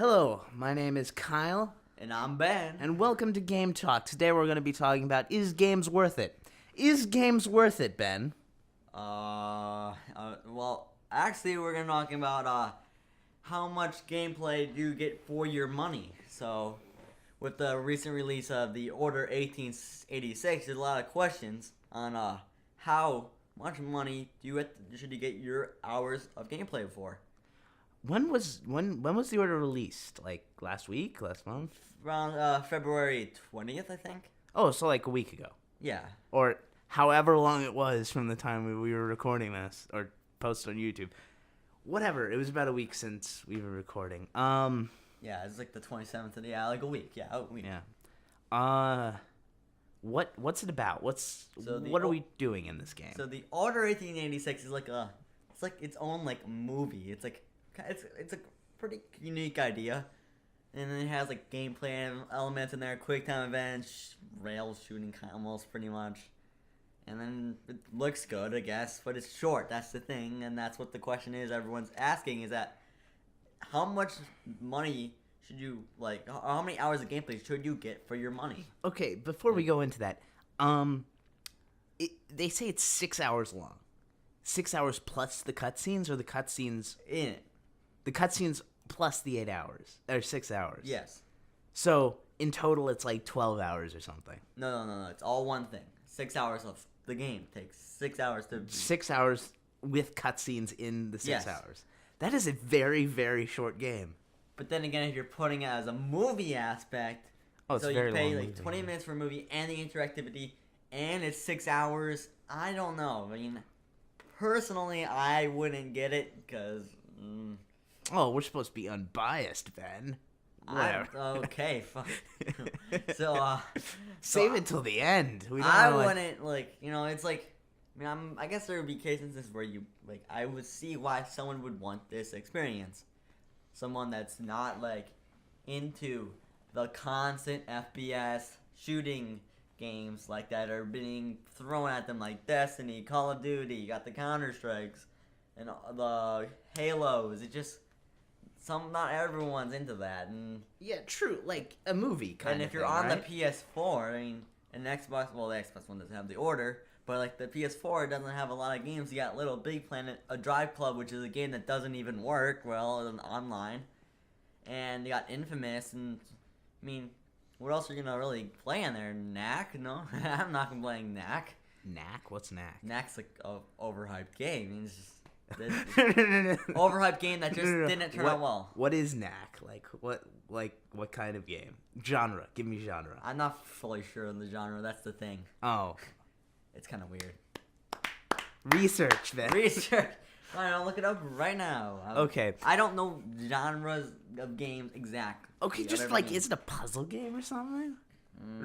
Hello, my name is Kyle, And I'm Ben. and welcome to Game Talk. Today we're going to be talking about, is games worth it? Is games worth it, Ben? Well, actually, we're gonna talking about how much gameplay do you get for your money. So, with the recent release of the Order 1886, there's a lot of questions on how much money should you get your hours of gameplay for? When was the order released? Like last week, last month? Around February 20th, I think. Oh, so like a week ago, Yeah. or however long it was from the time we were recording this or posted on YouTube. Whatever, it was about a week since we were recording. Yeah, it's like the 27th of like a week. Yeah, a week. Yeah. What's it about? What are we doing in this game? So the Order 1886 is it's like its own like movie. It's a pretty unique idea, and it has like gameplay elements in there, quick time events, rail shooting almost pretty much, and then it looks good, I guess, but it's short. That's the thing, and that's what the question is. Everyone's asking is that how much money should you how many hours of gameplay should you get for your money? Okay, before we go into that, they say it's 6 hours long. 6 hours plus the cutscenes, or the cutscenes In it, the cutscenes plus the 8 hours or 6 hours. yes. So in total, it's like 12 hours or something. No. It's all one thing. 6 hours of the game takes 6 hours to. 6 hours with cutscenes in the 6 Yes. hours. That is a very, very short game. But then again, if you're putting it as a movie aspect, Oh, it's so very you pay long like movie, 20 yeah. minutes for a movie and the interactivity, and it's 6 hours. I don't know. I mean, personally, I wouldn't get it because. Oh, we're supposed to be unbiased, Ben. Whatever. Okay, fine. so, Save it till the end. We don't I know what- wouldn't it's like. I mean, I guess there would be cases where I would see why someone would want this experience. Someone that's not into the constant FPS shooting games that are being thrown at them like Destiny, Call of Duty, you got the Counter Strikes, and the Halos. Not everyone's into that, and Yeah, true. Like a movie kind and of if you're thing, on right? the PS4, I mean, and Xbox, well, the Xbox One doesn't have the order, but the PS4 doesn't have a lot of games. You got Little Big Planet, a Drive Club, which is a game that doesn't even work well online, and you got Infamous, and I mean, what else are you gonna really play on there? Knack? No, I'm not gonna play Knack. Knack? What's Knack? Knack's like a overhyped game. I mean, it's just No. overhyped game that just didn't turn out well. What is Knack? What kind of game? Genre. Give me genre. I'm not fully sure on the genre. That's the thing. Oh. It's kind of weird. Research then. Research. Fine, I'll look it up right now. Okay. I don't know genres of games exactly. Okay, of just every like, game. is it a puzzle game or something?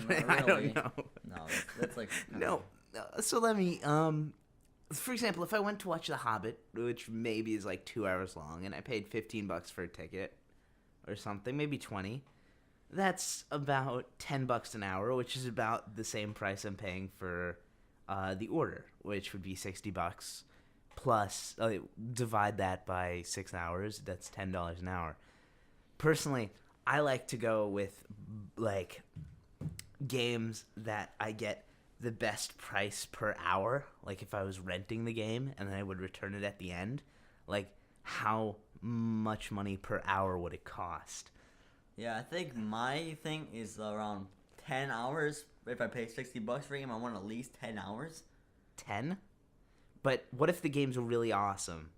Not I really. don't know. No, that's like No. So let me, for example, if I went to watch The Hobbit, which maybe is like 2 hours long, and I paid $15 for a ticket or something, maybe 20, that's about $10 an hour, which is about the same price I'm paying for the order, which would be $60 plus divide that by 6 hours. That's $10 an hour. Personally, I like to go with games that I get the best price per hour. Like if I was renting the game and then I would return it at the end, like how much money per hour would it cost? Yeah, I think my thing is around 10 hours. If I pay $60 for a game, I want at least 10 hours. 10? But what if the game's really awesome?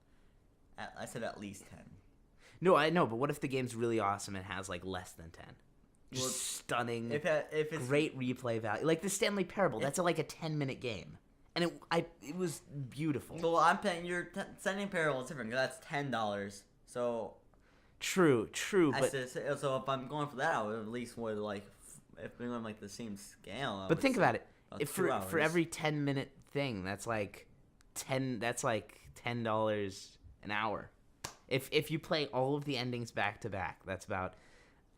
I said at least 10. No, I know, but what if the game's really awesome and has like less than 10? Just Well, stunning, If it's great replay value. Like the Stanley Parable, that's like a 10-minute game. And it was beautiful. well, I'm paying your sending parallel is different 'cause that's $10. So True, but so if I'm going for that, I would at least if we went the same scale. but think about it. If 2 for hours. every 10-minute thing, that's like $10 an hour. If you play all of the endings back to back, that's about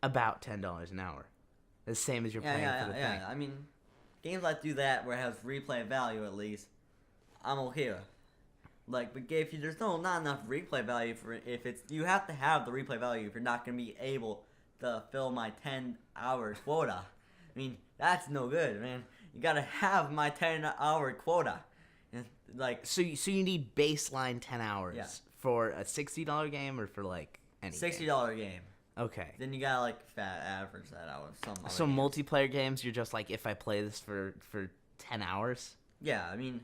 $10 an hour. The same as you're paying for the thing. I mean, games that do that where it has replay value at least, I'm okay with. Like, but if you, there's not enough replay value for it. If it's you have to have the replay value if you're not gonna be able to fill my 10-hour quota. I mean, that's no good, man. You gotta have my 10-hour quota. And, like, So you need baseline 10 hours Yeah. for a $60 game or for like any $60 game. Okay. Then you gotta like fat average that out. So multiplayer games, you're just like, if I play this for 10 hours? Yeah, I mean,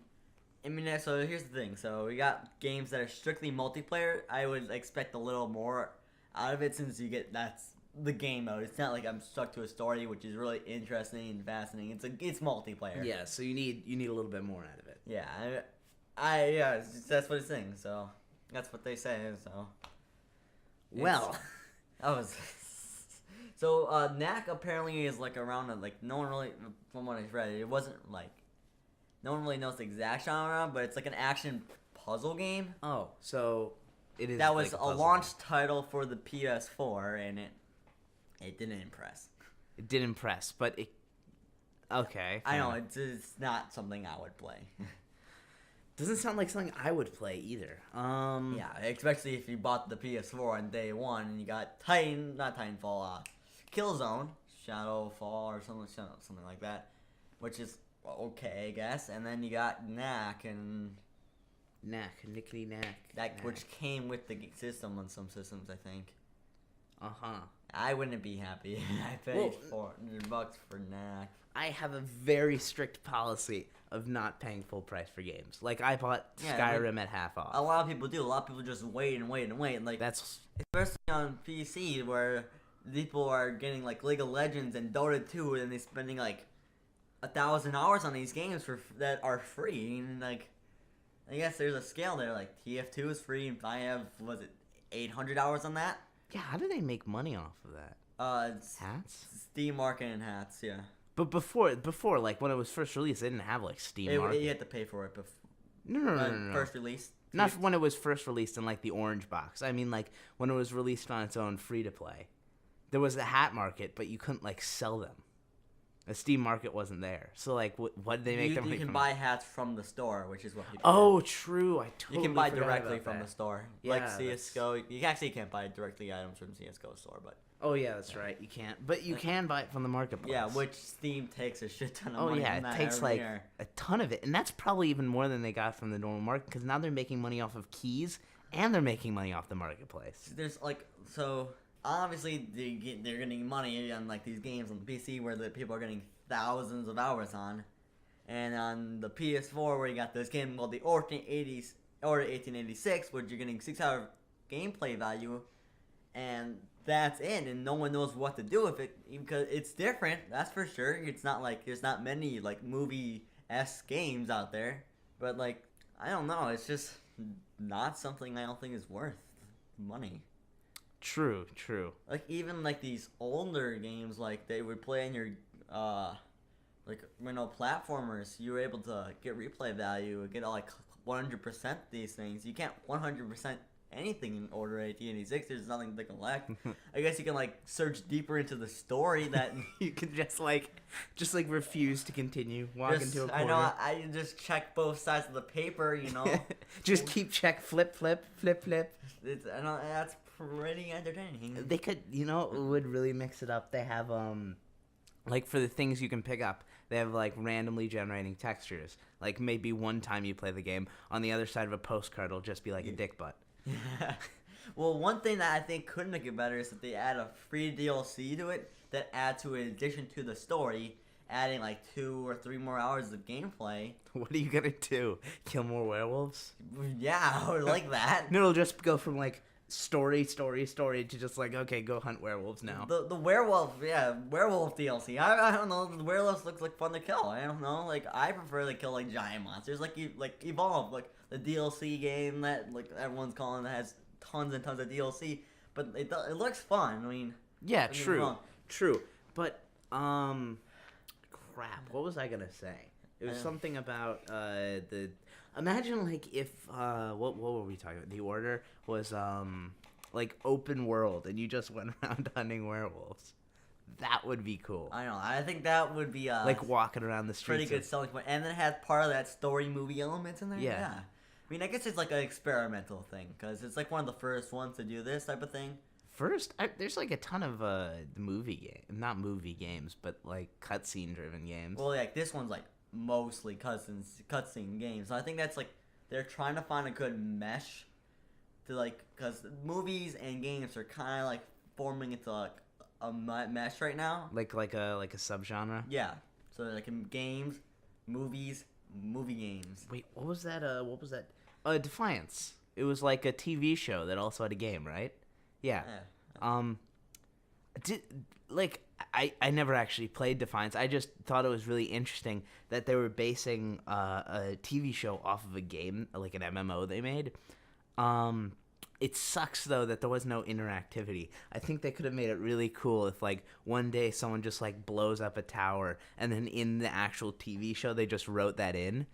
so here's the thing. So we got games that are strictly multiplayer. I would expect a little more out of it since that's the game mode. It's not like I'm stuck to a story, which is really interesting and fascinating. It's multiplayer. Yeah, so you need a little bit more out of it. Yeah, that's what it's saying. So that's what they say. So Well, that was. So Knack apparently is like around like no one really, from what I read, it wasn't like no one really knows the exact genre, but it's like an action puzzle game. oh, so it is That was like a puzzle launch game. title for the PS4, and it didn't impress. It did impress, but it okay. I fair know enough. it's not something I would play. Doesn't sound like something I would play either. Yeah, especially if you bought the PS4 on day one and you got Killzone, Shadowfall or something like that, which is okay, I guess. And then you got Knack and Nickety Knack. that, which came with the system on some systems, I think. Uh-huh. I wouldn't be happy. I paid $400 for Knack. I have a very strict policy of not paying full price for games. Like, I bought Yeah, Skyrim at half off. A lot of people do. A lot of people just wait and wait and wait. Like, That's especially on PC where people are getting like League of Legends and Dota 2 and they're spending like 1,000 hours on these games that are free. And like, I guess there's a scale there. Like TF2 is free, and I have 800 hours on that. yeah. How do they make money off of that? It's Hats? Steam Market and hats. Yeah, But before, like when it was first released, they didn't have like Steam Market. you had to pay for it before No. first release. Not when it was first released in like the orange box. I mean, like when it was released on its own free to play, there was a hat market, but you couldn't like sell them. A Steam Market wasn't there. So like, what did they make them? You make can from? buy hats from the store, which is what people. Oh, true. I do. totally You can buy forgot directly about from that. the store, Yeah, like that's- CS:GO. You actually can't buy directly items from CS:GO store, but Oh yeah, that's right. You can't, but you can buy it from the marketplace. yeah, which Steam takes a shit ton of Oh money. yeah, from it that takes every like year. a ton of it, and that's probably even more than they got from the normal market because now they're making money off of keys and they're making money off the marketplace. There's like so obviously they're getting money on like these games on the PC where the people are getting thousands of hours on, and on the PS4 where you got this game called the Order 1886, which you're getting 6-hour gameplay value, and that's it, and no one knows what to do with it because it's different. That's for sure. It's not like there's not many like movie-esque games out there, but like I don't know. It's just not something I don't think is worth money. True. Like even like these older games, like they would play in your like platformers, you were able to get replay value, get all like 100% these things. You can't 100% anything in Order 1886. There's nothing they can lack. I guess you can like search deeper into the story that You can just like refuse to continue, walk into a corner. I know I just check both sides of the paper, you know. Just keep check, flip. I know that's pretty entertaining. They could, it would really mix it up. They have like for the things you can pick up, they have like randomly generating textures. Like maybe one time you play the game, on the other side of a postcard will just be like a dick butt. Well, one thing that I think could make it better is that they add a free DLC to it that adds to it in addition to the story, adding like 2 or 3 more hours of gameplay. What are you gonna do? Kill more werewolves? Yeah, I would like that. No, it'll just go from like story to just like, okay, go hunt werewolves now. The werewolf DLC. I don't know. The werewolves looks like fun to kill. I don't know. Like I prefer to kill like giant monsters, like Evolve, like the DLC game that like everyone's calling that has tons and tons of DLC. But it looks fun. I mean, Yeah, don't get me wrong. true. But crap. What was I gonna say? It was something about the. Imagine like if what were we talking about? The Order was like open world, and you just went around hunting werewolves. That would be cool. I don't know. I think that would be Like walking around the streets. pretty good selling point. And then it has part of that story movie elements in there. Yeah. mean, I guess it's like an experimental thing because it's like one of the first ones to do this type of thing. First, there's like a ton of not movie games, but like cutscene driven games. Well, like this one's like mostly cutscene games. So I think that's like they're trying to find a good mesh to like because movies and games are kind of like forming into like a mesh right now. Like a subgenre. Yeah. So like in games, movies, movie games. Wait, what was that? What was that? Defiance. It was like a TV show that also had a game, right? Yeah. Did like I never actually played Defiance. I just thought it was really interesting that they were basing a TV show off of a game, like an MMO they made. It sucks though that there was no interactivity. I think they could have made it really cool if like one day someone just like blows up a tower and then in the actual TV show they just wrote that in.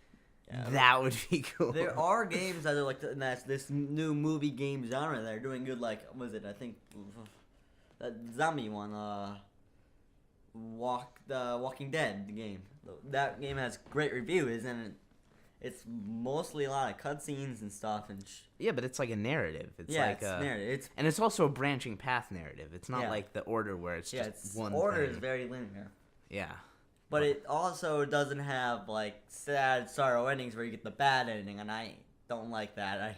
Yeah. That would be cool. There are games that are like that's this new movie game genre that are doing good. Like what was it? I think that zombie one, Walking Dead game. That game has great reviews and it's mostly a lot of cutscenes and stuff and. Yeah, but it's like a narrative. It's yeah, like it's narrative. And it's also a branching path narrative. It's not like the Order where it's just one Order thing. is very linear. Yeah. But it also doesn't have like sad sorrow endings where you get the bad ending, and I don't like that.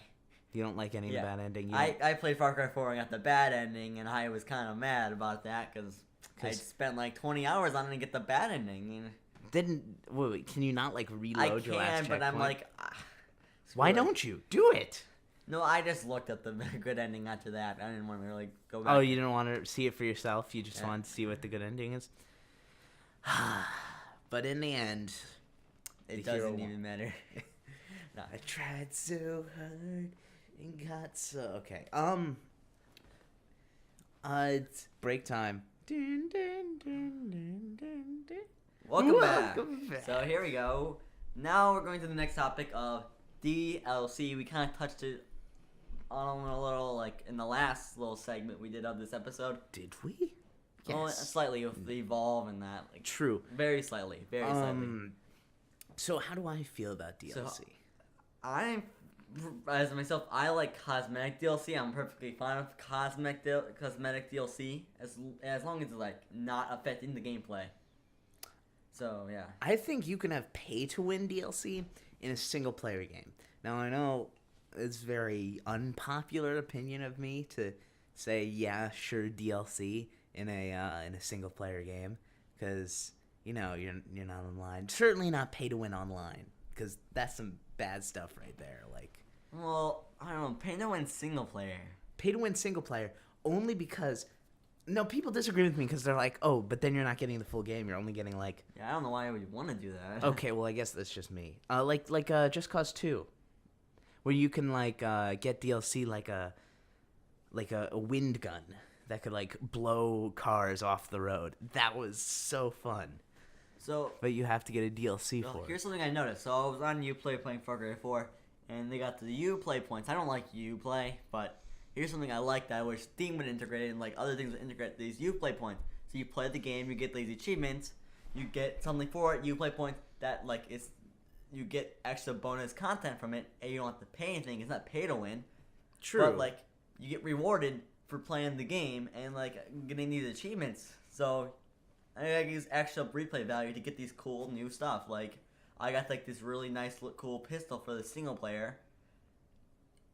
You don't like any of the bad ending? I played Far Cry 4 and got the bad ending, and I was kind of mad about that because I spent like 20 hours on it to get the bad ending. Wait, can you not like reload your last checkpoint? I can, but I'm like... why don't you? Do it! No, I just looked at the good ending after that. I didn't want to really go back. Oh, you didn't want to see it for yourself? You just wanted to see what the good ending is? But in the end, it doesn't even matter. No. I tried so hard and got so okay. It's break time. Dun, dun, dun, dun, dun, dun. Welcome back. So here we go. Now we're going to the next topic of DLC. We kind of touched it on a little, like in the last little segment we did of this episode. Did we? Yes. Oh, slightly with the Evolve and that. Like, true. Very slightly. Very slightly. So how do I feel about DLC? So, as myself, I like cosmetic DLC. I'm perfectly fine with cosmetic DLC as long as it's like not affecting the gameplay. So yeah. I think you can have pay to win DLC in a single player game. Now I know it's very unpopular opinion of me to say yeah, sure DLC in a single player game because you're not online. Certainly not pay to win online because that's some bad stuff right there. Like, well, I don't know, pay to win single player. Pay to win single player only because people disagree with me because they're like, oh, but then you're not getting the full game. You're only getting like. Yeah, I don't know why would you want to do that. Okay, well I guess that's just me. Like Just Cause 2, where you can like get DLC like a wind gun that could like blow cars off the road. That was so fun. So, but you have to get a DLC for it. Here's something I noticed. So I was on Uplay playing Far Cry 4, and they got the Uplay points. I don't like Uplay, but here's something I like that I wish Steam would integrate it and like other things would integrate these Uplay points. So you play the game, you get these achievements, you get something for it, Uplay points that like you get extra bonus content from it, and you don't have to pay anything. It's not pay to win. True. But like you get rewarded for playing the game and like getting these achievements. So I use extra replay value to get these cool new stuff. Like I got like this really nice cool pistol for the single player.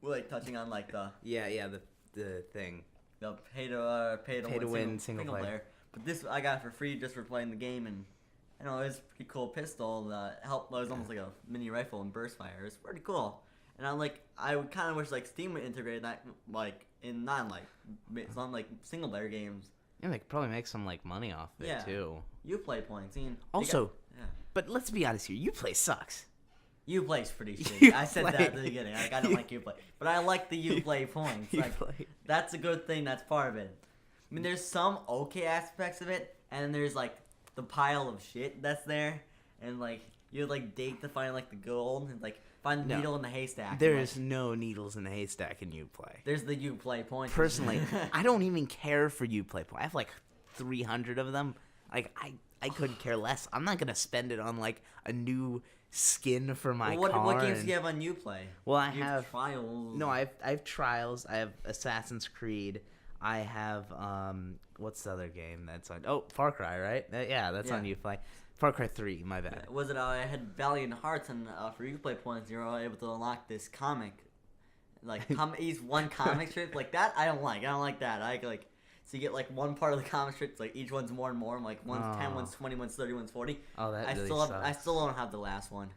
We're like touching on like the the thing, the pay to win single player. But this I got for free just for playing the game, and I know it was a pretty cool pistol. It was almost like a mini rifle and burst fire. It's pretty cool. And I would kind of wish like Steam would integrate that like in non single player games. Yeah, they could probably make some like money off it too. Uplay points. But let's be honest here. Uplay sucks. Uplay's pretty shitty. I said that at the beginning. Like, I don't like Uplay, but I like the Uplay points. Like that's a good thing. That's part of it. I mean, there's some okay aspects of it, and then there's like the pile of shit that's there, and like you like date to find like the gold and like find the needle in the haystack. There is no needles in the haystack in Uplay. There's the Uplay points. Personally, I don't even care for Uplay points. I have like 300 of them. Like I couldn't care less. I'm not gonna spend it on like a new skin for my Well, car. what games and- do you have on Uplay? Well, I You have Trials. no. I have Trials. I have Assassin's Creed. I have what's the other game that's on? Oh, Far Cry, right? Yeah, that's on Yeah. Uplay. Far Cry 3. My bad. Was it? I had Valiant Hearts, and for Uplay points, you're able to unlock this comic, like each one comic strip like that. I don't like. I don't like that. I like. So you get like one part of the comic strips, like each one's more and more. I'm like one's 10, Oh. one's 20, one's 30, one's 40. Oh, that I really still have. I sucks. still don't have the last one.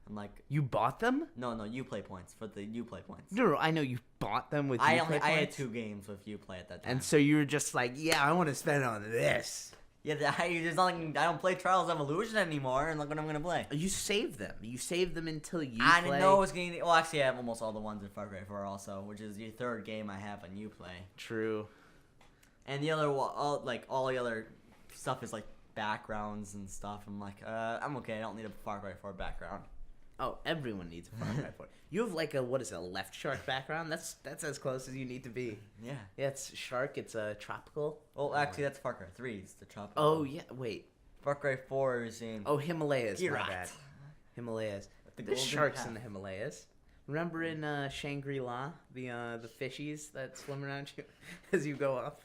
I'm like, You bought them? no, Uplay points for the Uplay points. No, I know you bought them with I Uplay had points. 2 games with Uplay at that time. And so you were just like, yeah, I want to spend it on this. Yeah, there's nothing. I don't play Trials Evolution anymore, and look what I'm gonna play. You save them. You save them until you I play. didn't know it was getting. Well, actually, I have almost all the ones in Far Cry 4 also, which is the 3rd game I have on Uplay. True. And the other, all the other stuff is like backgrounds and stuff. I'm like, I'm okay. I don't need a Far Cry 4 background. Oh, everyone needs a Far Cry 4. You have like a left shark background? That's as close as you need to be. Yeah. Yeah, it's shark. It's a tropical. Well, actually, that's Far Cry 3. It's the tropical. Oh yeah, wait. Far Cry 4 is in. Oh, Himalayas. My Kirat. bad. Himalayas. The There's Golden sharks Path. in the Himalayas. Remember in Shangri-La, the fishies that swim around you as you go up,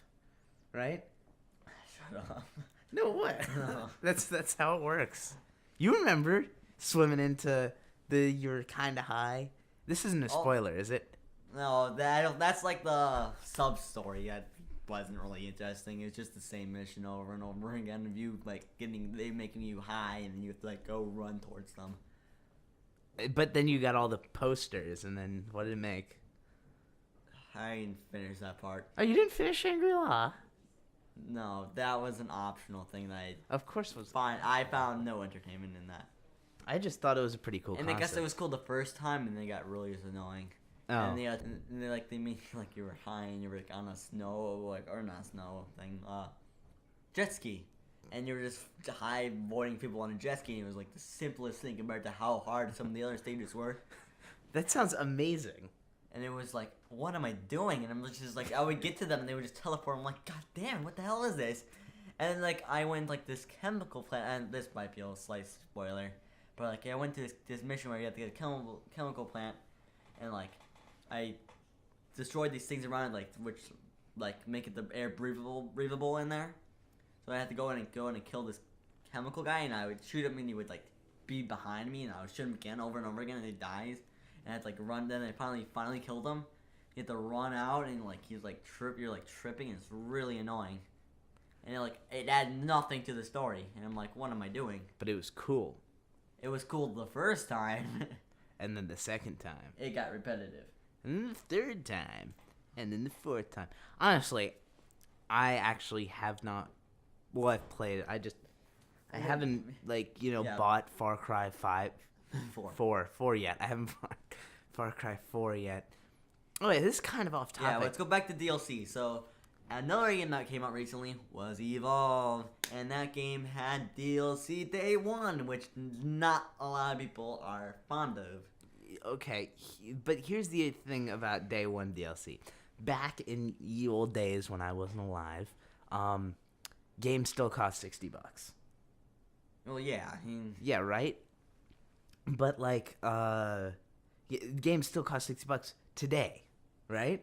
right? Shut up. No, what? No. That's how it works. You remember swimming into you're kind of high. This isn't a Oh. spoiler, is it? No, that's like the sub story. That wasn't really interesting. It's just the same mission over and over again. Of you like they making you high, and you have to like go run towards them. But then you got all the posters, and then what did it make? I didn't finish that part. Oh, you didn't finish Shangri-La? No, that was an optional thing that Of course it was. I found no entertainment in that. I just thought it was a pretty cool And concept. I guess it was cool the first time, and they got really annoying. Oh. And they made like you were high and you were like on a snow or not snow thing, jet ski, and you were just high avoiding people on a jet ski. And it was like the simplest thing compared to how hard some of the other stages were. That sounds amazing. And it was like, what am I doing? And I'm just like, I would get to them and they would just teleport. I'm like, God damn, what the hell is this? And then like I went like this chemical plant, and this might be a slight spoiler, but like I went to this mission where you have to get a chemical plant, and like I destroyed these things around it, like which like make it the air breathable in there. So I had to go in and kill this chemical guy, and I would shoot him and he would like be behind me, and I would shoot him again over and over again, and he dies. And I had to like run. Then I finally killed him. You have to run out, and like he's like you're like tripping, and it's really annoying. And it added nothing to the story, and I'm like, what am I doing? But it was cool. It was cool the first time. And then the second time. It got repetitive. And then the third time. And then the fourth time. Honestly, I actually have not... Well, I've played it. I haven't, like, Yeah. bought Far Cry 5... 4. 4 yet. I haven't bought Far Cry 4 yet. Oh, wait, this is kind of off topic. Yeah, let's go back to DLC. So, another game that came out recently was Evolve, and that game had DLC day one, which not a lot of people are fond of. Okay, but here's the thing about Day 1 DLC. Back in ye old days when I wasn't alive, games still cost $60. Well, yeah, I mean, Yeah, right? But like games still cost $60 today, right?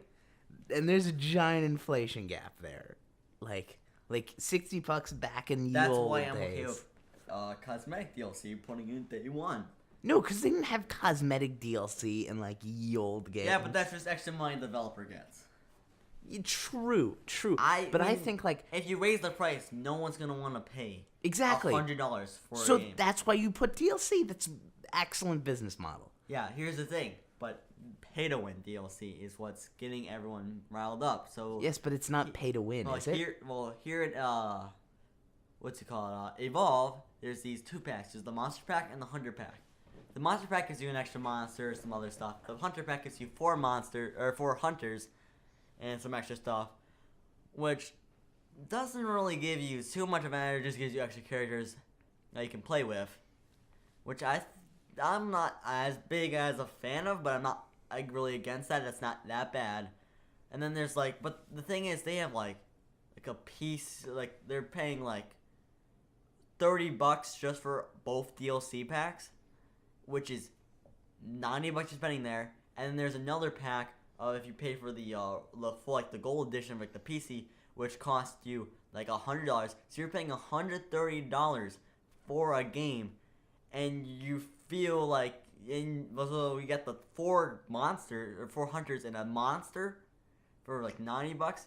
And there's a giant inflation gap there. Like $60 back in ye that's old why I'm days. okay with cosmetic DLC putting in day one. No, because they didn't have cosmetic DLC in like ye old games. Yeah, but that's just extra money the developer gets. True. I I mean, think like if you raise the price, no one's gonna want to pay exactly. $100 for So a game. that's why you put DLC. That's excellent business model. Yeah, here's the thing, but pay to win DLC is what's getting everyone riled up. So Yes, but it's not pay to win, well, is it? here at what's it called? Evolve. There's these 2 packs. There's the Monster Pack and the Hunter Pack. The Monster Pack gives you an extra monster, some other stuff. The Hunter Pack gives you 4 hunters, and some extra stuff, which doesn't really give you too much of it. It just gives you extra characters that you can play with, which I'm not as big as a fan of, but I'm not really against that. It's not that bad. And then there's like, but the thing is, they have like a piece, like they're paying like $30 just for both DLC packs, which is $90 you're spending there. And then there's another pack if you pay for the full, like the gold edition of like the PC, which costs you like $100. So you're paying $130 for a game, and you feel like so we get the 4 hunters and a monster for like $90,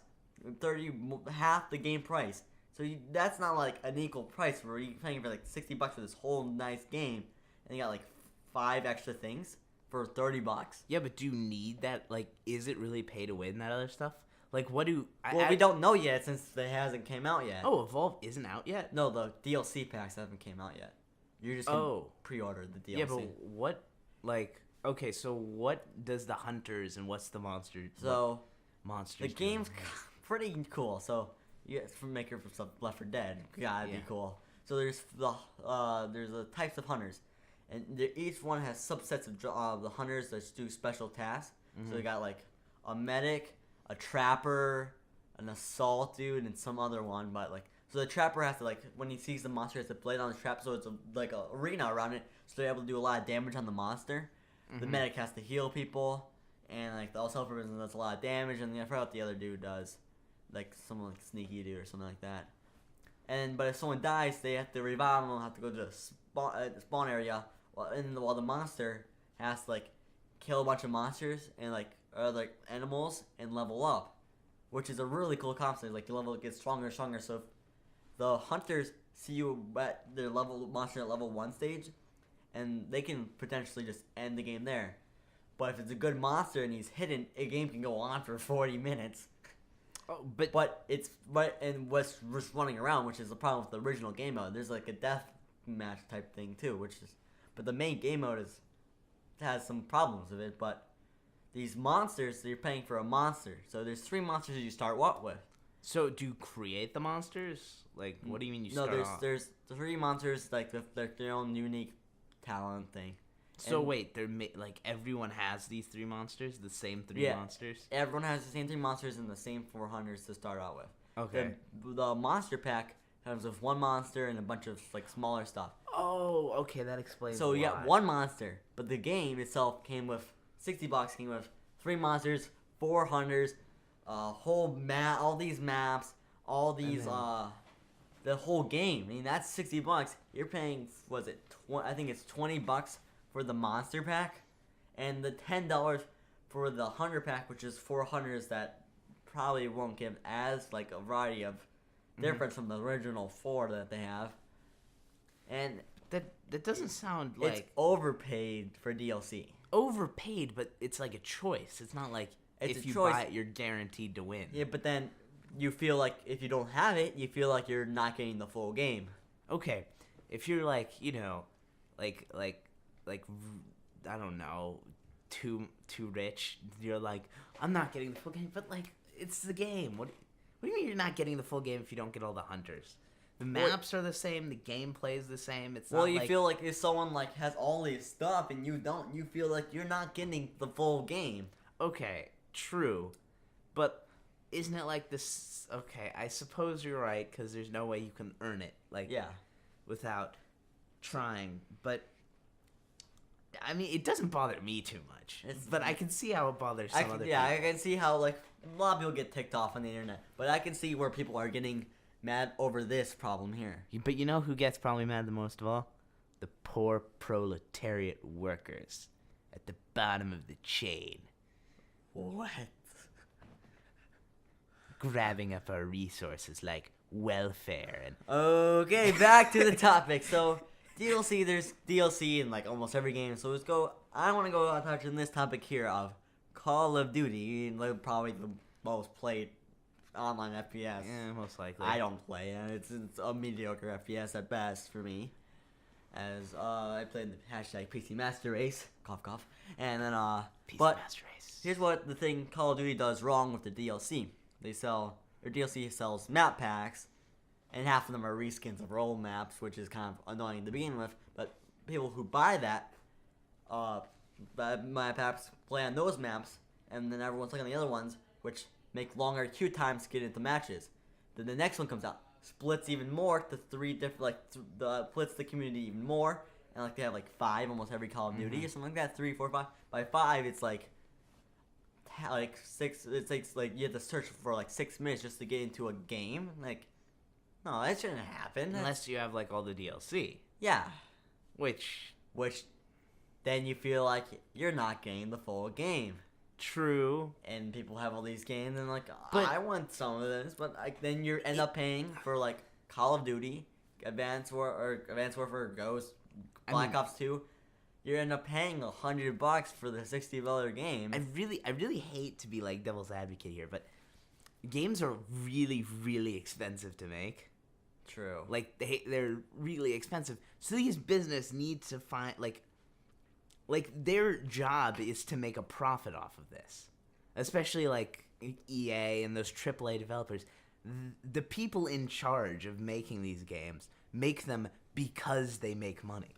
30 half the game price. So that's not like an equal price where you're paying for like $60 for this whole nice game, and you got like 5 extra things for $30. Yeah, but do you need that? Like, is it really pay to win that other stuff? Like, what do we don't know yet since it hasn't came out yet. Oh, Evolve isn't out yet? No, the DLC packs haven't came out yet. You're just gonna pre-order the DLC. Yeah, but what, like, okay, so what does the hunters and what's the monsters? The game's pretty cool. So from maker for stuff Left 4 Dead, gotta be cool. So there's the types of hunters, and each one has subsets of the hunters that do special tasks. Mm-hmm. So you got like a medic, a trapper, an assault dude, and some other one. But like, so the trapper has to, like, when he sees the monster, has to blade on the trap, so it's like a arena around it, so they're able to do a lot of damage on the monster. Mm-hmm. The medic has to heal people, and like the assault person does a lot of damage, and I forgot what the other dude does, like someone like sneaky dude or something like that. But if someone dies, they have to revive them, and have to go to the spawn area, while the monster has to like kill a bunch of monsters and like other animals and level up, which is a really cool concept. Like your level gets stronger and stronger. So if the hunters see you at their monster at level 1 stage, and they can potentially just end the game there. But if it's a good monster and he's hidden, a game can go on for 40 minutes. Oh, but what's just running around, which is the problem with the original game mode. There's like a death match type thing too, but the main game mode has some problems with it. But these monsters, you're paying for a monster. So there's 3 monsters you start with. So do you create the monsters? Like, what do you mean start off? No, there's 3 monsters like with their own unique talent thing. So wait, like everyone has these 3 monsters, the same 3 monsters? Everyone has the same 3 monsters and the same 4 hunters to start out with. Okay. The monster pack comes with 1 monster and a bunch of like smaller stuff. Oh, okay, that explains. So you got 1 monster, but the game itself came with $60. Came with 3 monsters, 4 hunters, whole map, all these maps, all these the whole game. I mean, that's $60. You're paying, I think it's $20 for the monster pack, and the $10 for the hunter pack, which is 4 hunters that probably won't give as like a variety of difference from the original 4 that they have. And that doesn't sound like it's overpaid for DLC. Overpaid, but it's like a choice. It's not like if you buy it, you're guaranteed to win. Yeah, but then you feel like if you don't have it, you feel like you're not getting the full game. Okay, if you're like, you know, like I don't know, too rich, you're like, I'm not getting the full game. But like, it's the game. What do you mean you're not getting the full game if you don't get all the hunters? The maps are the same. The gameplay is the same. It's you feel like if someone like has all this stuff and you don't, you feel like you're not getting the full game. Okay, true, but isn't it like this? Okay, I suppose you're right, because there's no way you can earn it, like, without trying. But I mean, it doesn't bother me too much. But I can see how it bothers some other people. Yeah, I can see how like a lot of people get ticked off on the internet, but I can see where people are getting mad over this problem here. But you know who gets probably mad the most of all? The poor proletariat workers at the bottom of the chain. What? Grabbing up our resources like welfare and... Okay, back to the topic. So, DLC, there's DLC in like almost every game. So I want to go on touching this topic here of Call of Duty, like probably the most played online FPS. Yeah, most likely. I don't play it. It's a mediocre FPS at best for me. As I played the hashtag PC Master Race, cough cough, and then PC but Master Race. Here's what the thing Call of Duty does wrong with the DLC. Their DLC sells map packs, and half of them are reskins of old maps, which is kind of annoying to begin with. But people who buy that map packs play on those maps, and then everyone's playing on the other ones, which make longer queue times to get into matches. Then the next one comes out, splits even more to 3 different, like, splits the community even more. And, like, they have, like, 5 almost every Call of Duty or something like that. 3, 4, 5. By 5, it's, like 6, it takes, like, you have to search for, like, 6 minutes just to get into a game. Like, no, that shouldn't happen. Unless you have, like, all the DLC. Yeah. Which, then you feel like you're not getting the full game. true. And people have all these games, and, like, But- I want some of this, but, like, then you end up paying for, like, Call of Duty, Advanced Warfare Ghost, Black Ops 2. You end up paying $100 for the $60 game. I really hate to be like devil's advocate here, but games are really, really expensive to make. True. Like they're really expensive. So these business need to find like their job is to make a profit off of this. Especially like EA and those AAA developers. The people in charge of making these games make them because they make money.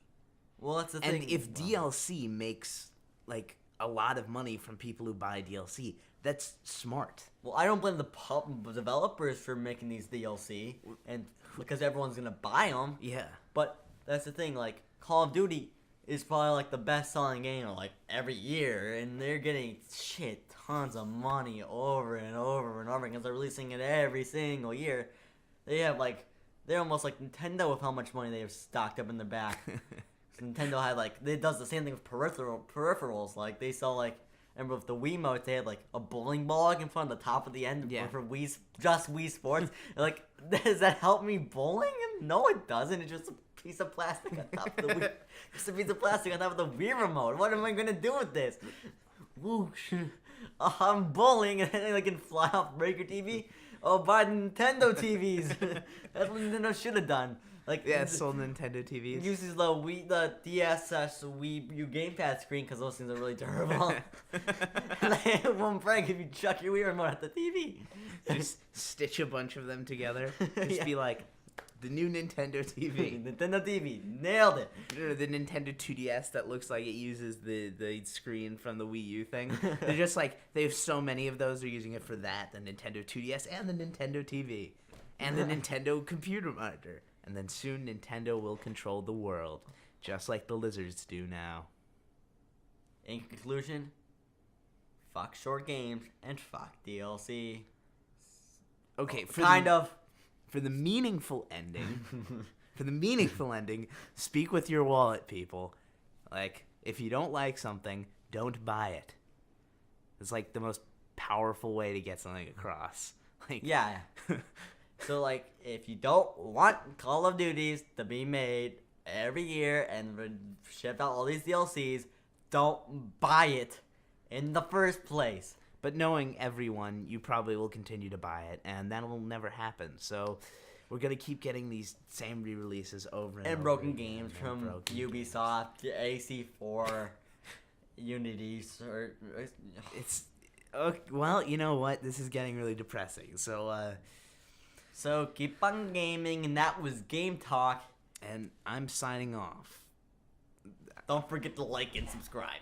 Well, that's the thing. And if DLC makes like a lot of money from people who buy DLC, that's smart. Well, I don't blame the developers for making these DLC, and because everyone's gonna buy them. Yeah. But that's the thing. Like, Call of Duty is probably like the best-selling game like every year, and they're getting tons of money over and over and over because they're releasing it every single year. They have like they're almost like Nintendo with how much money they have stocked up in their back. Nintendo had like it does the same thing with peripherals. Like they sell like remember with the Wiimote they had like a bowling ball like in front of the top of the end for Wii Sports. Like does that help me bowling? No, it doesn't. It's just a piece of plastic on top of the Wii. Just a piece of plastic on top of the Wii remote. What am I gonna do with this? Whoosh! I'm bowling and then I can fly off break your TV. Oh, buy Nintendo TVs. That's what Nintendo should have done. Like sold Nintendo TVs. Uses the DS/Wii U gamepad screen because those things are really durable. It won't break if you chuck your Wii remote at the TV. Just stitch a bunch of them together. Just be like, the new Nintendo TV. Nintendo TV, nailed it. You know, the Nintendo 2DS that looks like it uses the screen from the Wii U thing. They're just like, they have so many of those, they're using it for that, the Nintendo 2DS and the Nintendo TV. And the Nintendo computer monitor. And then soon Nintendo will control the world, just like the lizards do now. In conclusion, fuck short games and fuck DLC. Okay, For the meaningful ending, speak with your wallet, people. Like, if you don't like something, don't buy it. It's like the most powerful way to get something across. Like, yeah. So, like, if you don't want Call of Duties to be made every year and ship out all these DLCs, don't buy it in the first place. But knowing everyone, you probably will continue to buy it, and that will never happen. So we're going to keep getting these same re-releases over and over broken again, games and from broken Ubisoft, AC4, Unity. It's... Okay, well, you know what? This is getting really depressing. So keep on gaming, and that was Game Talk. And I'm signing off. Don't forget to like and subscribe.